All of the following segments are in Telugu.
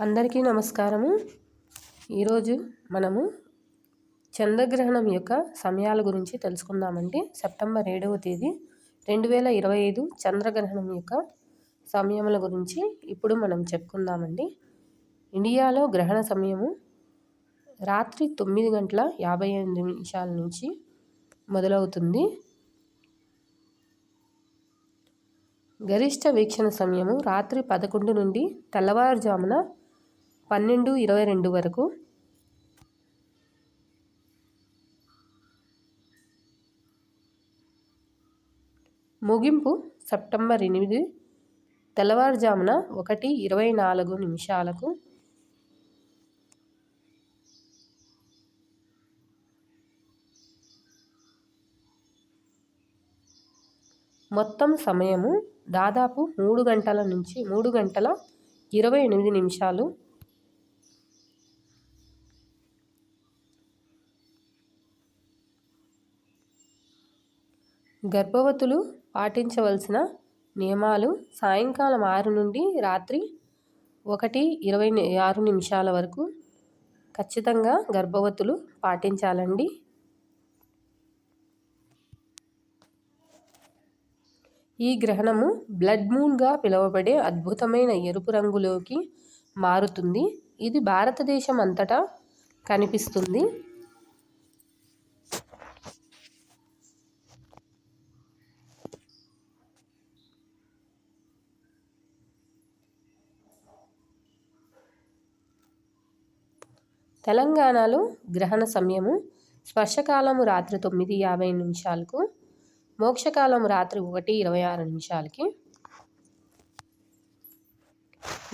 అందరికీ నమస్కారము. ఈరోజు మనము చంద్రగ్రహణం యొక్క సమయాల గురించి తెలుసుకుందామండి. సెప్టెంబర్ 7వ తేదీ 2025 చంద్రగ్రహణం యొక్క సమయముల గురించి ఇప్పుడు మనం చెప్పుకుందామండి. ఇండియాలో గ్రహణ సమయము రాత్రి 9:58 నుంచి మొదలవుతుంది. గరిష్ట వీక్షణ సమయము రాత్రి 11 నుండి తెల్లవారుజామున 12:22 వరకు. ముగింపు సెప్టెంబర్ 8 తెల్లవారుజామున 1:24. మొత్తం సమయము దాదాపు 3 గంటల నుంచి 3:28. గర్భవతులు పాటించవలసిన నియమాలు: సాయంకాలం 6 నుండి రాత్రి 1:26 వరకు ఖచ్చితంగా గర్భవతులు పాటించాలండి. ఈ గ్రహణము బ్లడ్ మూన్గా పిలువబడే అద్భుతమైన ఎరుపు రంగులోకి మారుతుంది. ఇది భారతదేశం అంతటా కనిపిస్తుంది. తెలంగాణలో గ్రహణ సమయము స్పర్శకాలము రాత్రి 9:50. మోక్షకాలం రాత్రి 1:26.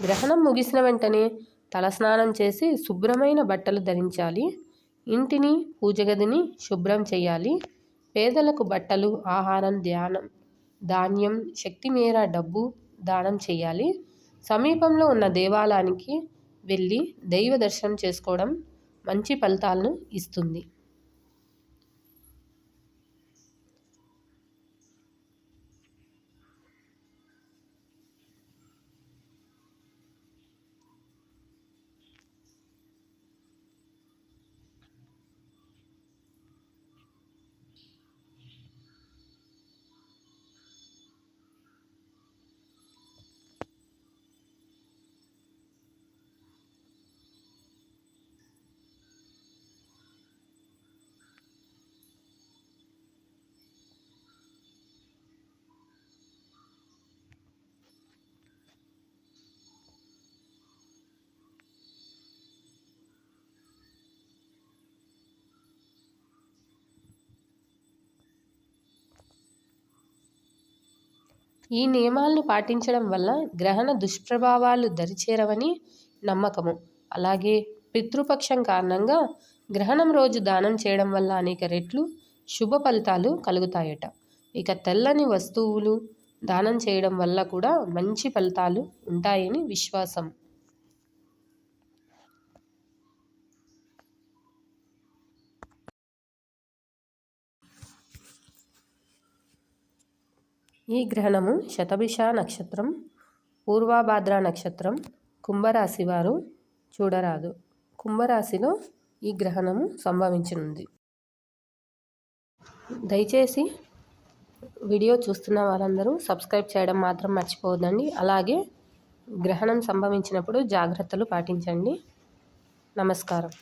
గ్రహణం ముగిసిన వెంటనే తలస్నానం చేసి శుభ్రమైన బట్టలు ధరించాలి. ఇంటిని, పూజ గదిని శుభ్రం చేయాలి. పేదలకు బట్టలు, ఆహారం, ధాన్యం, శక్తి మేర డబ్బు దానం చేయాలి. సమీపంలో ఉన్న దేవాలయానికి వెళ్ళి దైవ దర్శనం చేసుకోవడం మంచి ఫలితాలను ఇస్తుంది. ఈ నియమాలను పాటించడం వల్ల గ్రహణ దుష్ప్రభావాలు దరిచేరవని నమ్మకము. అలాగే పితృపక్షం కారణంగా గ్రహణం రోజు దానం చేయడం వల్ల అనేక రెట్లు శుభ ఫలితాలు కలుగుతాయట. ఇక తెల్లని వస్తువులు దానం చేయడం వల్ల కూడా మంచి ఫలితాలు ఉంటాయని విశ్వాసం. ఈ గ్రహణము శతభిష నక్షత్రం, పూర్వభాద్ర నక్షత్రం, కుంభరాశి వారు చూడరాదు. కుంభరాశిలో ఈ గ్రహణము సంభవించనుంది. దయచేసి వీడియో చూస్తున్న వాళ్ళందరూ సబ్స్క్రైబ్ చేయడం మాత్రం మర్చిపోవద్దండి. అలాగే గ్రహణం సంభవించినప్పుడు జాగ్రత్తలు పాటించండి. నమస్కారం.